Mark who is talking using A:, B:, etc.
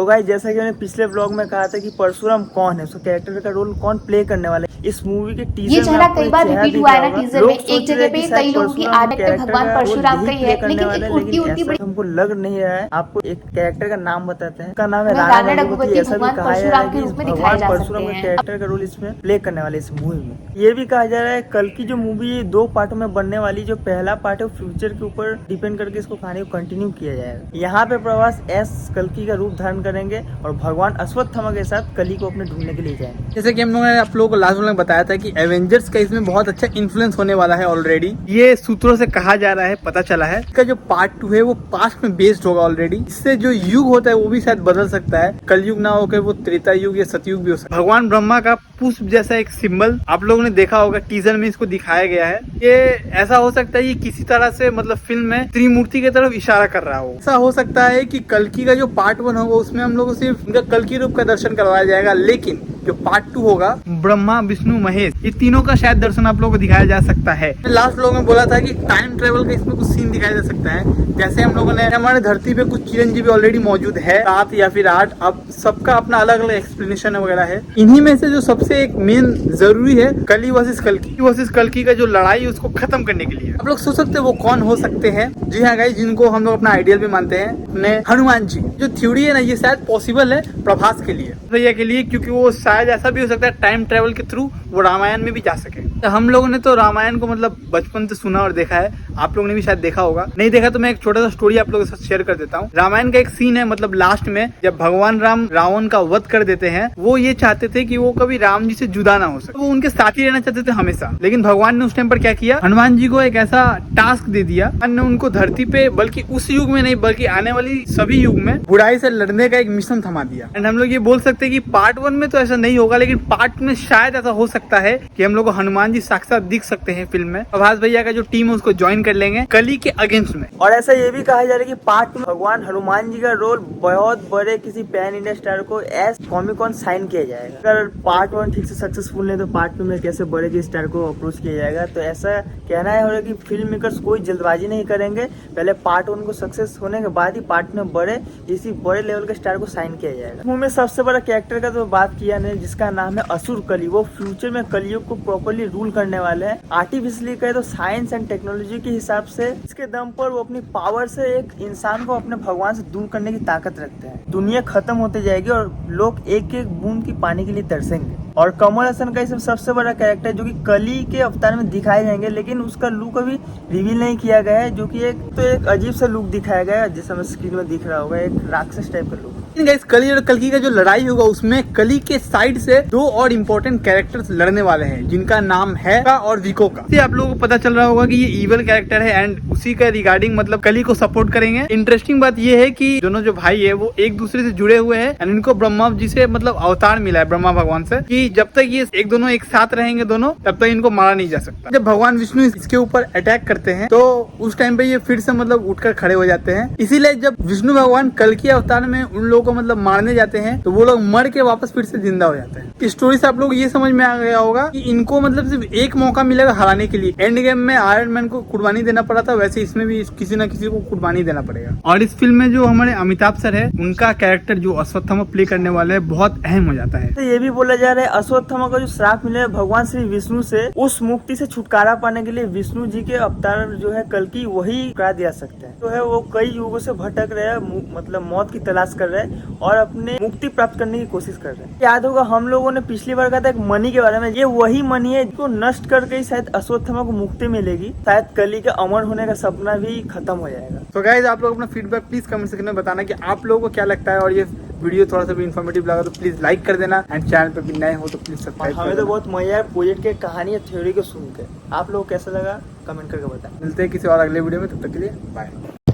A: तो गाइस जैसा कि मैंने पिछले ब्लॉग में कहा था कि परशुराम कौन है, उसका कैरेक्टर का रोल कौन प्ले करने वाला है, इस मूवी के टीजर
B: ये चेहरा कई बार रिपीट हुआ है ना टीजर में। एक जगह पे कई लोगों की आदत है भगवान परशुराम का ही है, लेकिन एक उल्टी बड़ी
A: हमको लग नहीं रहा है। आपको एक कैरेक्टर का नाम बताते हैं, उसका नाम है
B: राणा
A: राणा
B: रघुपति।
A: ऐसा भी कहा जा रहा है कि भगवान परशुराम का
B: हैं।
A: कैरेक्टर का रोल इसमें प्ले करने वाले इस मूवी में। ये भी कहा जा रहा है कल की जो मूवी है 2 पार्टों में बनने वाली, जो पहला पार्ट है फ्यूचर के ऊपर डिपेंड करके इसको कहानी को कंटिन्यू किया जाएगा। यहाँ पे प्रभास एस कल्कि का रूप धारण करेंगे और भगवान अश्वत्थामा के साथ कली को अपने ढूंढने के लिए जाएंगे।
C: जैसे कि हम लोगों ने आप लोगों को लास्ट में बताया था कि एवेंजर्स का इसमें बहुत अच्छा इन्फ्लुएंस होने वाला है ऑलरेडी। ये सूत्रों से कहा जा रहा है, पता चला है। इसका जो पार्ट 2 है वो पास्ट में बेस्ड होगा ऑलरेडी। इससे जो युग होता है वो भी शायद बदल सकता है। कलयुग ना होकर वो त्रेता युग या सतयुग भी हो सकता है। भगवान ब्रह्मा का पुष्प जैसा एक सिंबल आप लोगों ने देखा होगा, टीजर में इसको दिखाया गया है। ये ऐसा हो सकता है ये किसी तरह से मतलब फिल्म में त्रिमूर्ति की तरफ इशारा कर रहा हो। ऐसा हो सकता है कि कल्कि का जो पार्ट 1 होगा उसमें हम लोग को सिर्फ इनका कल्कि रूप का दर्शन करवाया जाएगा, लेकिन जो पार्ट 2 होगा ब्रह्मा विष्णु महेश ये तीनों का शायद दर्शन आप लोगों को दिखाया जा सकता है। लास्ट लोगों में बोला था कि टाइम ट्रेवल का इसमें कुछ सीन दिखाया जा सकता है। जैसे हम लोगों ने हमारे धरती पे कुछ चिरंजीवी ऑलरेडी मौजूद है, 7 या फिर 8, अब सबका अपना अलग अलग एक्सप्लेनेशन वगैरह है। इन्हीं में से जो सबसे एक मेन जरूरी है कली वर्सेस कल्कि का जो लड़ाई उसको खत्म करने के लिए आप लोग सोच सकते हैं वो कौन हो सकते हैं। जी हाँ गाइस, जिनको हम लोग अपना आइडियल भी मानते हैं, अपने हनुमान जी। जो थ्योरी है ना ये शायद पॉसिबल है प्रभास के लिए, भैया के लिए, क्योंकि वो शायद ऐसा भी हो सकता है टाइम ट्रेवल के थ्रू वो रामायण में भी जा सके। तो हम लोगों ने तो रामायण को मतलब बचपन से सुना और देखा है, आप लोगों ने भी शायद देखा होगा। नहीं देखा तो मैं एक छोटा सा स्टोरी आप लोगों के साथ शेयर कर देता हूँ। रामायण का एक सीन है, मतलब लास्ट में जब भगवान राम रावण का वध कर देते हैं, वो ये चाहते थे कि वो कभी राम जी से जुदा ना हो सके, वो उनके साथ ही रहना चाहते थे हमेशा। लेकिन भगवान ने उस टाइम पर क्या किया, हनुमान जी को एक ऐसा टास्क दे दिया, ने उनको धरती पे, बल्कि उस युग में नहीं बल्कि आने वाली सभी युग में बुराई से लड़ने का एक मिशन थमा दिया। एंड हम लोग ये बोल सकते हैं कि पार्ट 1 में तो ऐसा नहीं होगा, लेकिन पार्ट में शायद ऐसा हो सकता है कि हम लोग को हनुमान जी साक्षात दिख सकते हैं फिल्म में। प्रभास भैया का जो टीम है उसको ज्वाइन कर लेंगे कली के अगेंस्ट में।
A: और ऐसा ये भी कहा जा रहा है कि पार्ट में भगवान हनुमान जी का रोल बहुत बड़े किसी पैन इंडिया स्टार को एज कॉमिकॉन साइन किया जाएगा। अगर पार्ट 1 ठीक से सक्सेसफुल नहीं तो पार्ट 2 में कैसे बड़े के स्टार को अप्रोच किया जाएगा। तो ऐसा कहना है हो रहा कि फिल्म मेकर्स कोई जल्दबाजी नहीं करेंगे, पहले पार्ट 1 को सक्सेस होने के बाद ही पार्ट में इसी बड़े लेवल के स्टार को साइन किया जाएगा। मूवी में सबसे बड़ा कैरेक्टर का तो बात किया नहीं, जिसका नाम है असुर कली। वो फ्यूचर में कलियुग को प्रॉपर्ली रूल करने वाले हैं। आर्टिफिशियली कहे तो साइंस एंड टेक्नोलॉजी के हिसाब से इसके दम पर वो अपनी पावर से एक इंसान को अपने भगवान से दूर करने की ताकत रखते हैं। दुनिया खत्म होती जाएगी और लोग एक एक बूंद की पानी के लिए तरसेंगे। और कमल हसन का इसमें सबसे बड़ा कैरेक्टर जो कि कली के अवतार में दिखाए जाएंगे, लेकिन उसका लुक अभी रिवील नहीं किया गया है, जो कि एक अजीब सा लुक दिखाया गया है, जिस हमें स्क्रीन में दिख रहा होगा, एक राक्षस टाइप का लुक।
C: कली और कल्कि का जो लड़ाई होगा उसमें कली के साइड से 2 और इम्पोर्टेंट कैरेक्टर्स लड़ने वाले हैं, जिनका नाम है का और विको का। इससे आप लोगों को पता चल रहा होगा कि ये इवल कैरेक्टर है एंड उसी का रिगार्डिंग मतलब कली को सपोर्ट करेंगे। इंटरेस्टिंग बात ये है कि दोनों जो भाई है वो एक दूसरे से जुड़े हुए हैं एंड इनको ब्रह्मा जी से मतलब अवतार मिला है, ब्रह्मा भगवान से, कि जब तक ये दोनों एक साथ रहेंगे दोनों, तब तक इनको मारा नहीं जा सकता। जब भगवान विष्णु इसके ऊपर अटैक करते हैं तो उस टाइम पे ये फिर से मतलब उठकर खड़े हो जाते हैं। इसीलिए जब विष्णु भगवान कल्कि अवतार में उन लोगों को मतलब मारने जाते हैं तो वो लोग मर के वापस फिर से जिंदा हो जाते हैं। इस स्टोरी से आप लोग ये समझ में आ गया होगा कि इनको मतलब सिर्फ एक मौका मिलेगा हराने के लिए। एंड गेम में आयरन मैन को कुर्बानी देना पड़ा था, वैसे इसमें भी किसी न किसी को कुर्बानी देना पड़ेगा। और इस फिल्म में जो हमारे अमिताभ सर है उनका कैरेक्टर जो अश्वत्थामा प्ले करने वाले है बहुत अहम हो जाता है।
A: तो ये भी बोला जा रहा है अश्वत्थामा का जो श्राप मिले भगवान श्री विष्णु से, उस मुक्ति से छुटकारा पाने के लिए विष्णु जी के अवतार जो है कल्कि वही करा दिया सकते हैं। तो है वो कई युगों से भटक रहे हैं, मतलब मौत की तलाश कर रहे हैं और अपने मुक्ति प्राप्त करने की कोशिश कर रहे हैं। याद होगा हम लोगों ने पिछली बार कहा था एक मणि के बारे में, ये वही मणि है जिसको नष्ट करके शायद अश्वत्थामा को मुक्ति मिलेगी, शायद कली के अमर होने का सपना भी खत्म हो जाएगा।
C: तो गाइस आप लोग अपना फीडबैक प्लीज कमेंट सेक्शन में बताना कि आप लोगों को क्या लगता है, और ये वीडियो थोड़ा सा भी इन्फॉर्मेटिव लगा तो प्लीज लाइक कर देना एंड चैनल पे भी नए हो तो प्लीज सब्सक्राइब कर देना।
A: हमें तो बहुत मजा आया प्रोजेक्ट के कहानी या थ्योरी को सुन के। आप लोग कैसा लगा कमेंट करके बताएं।
C: मिलते हैं किसी और अगले वीडियो में, तब तक के लिए बाय।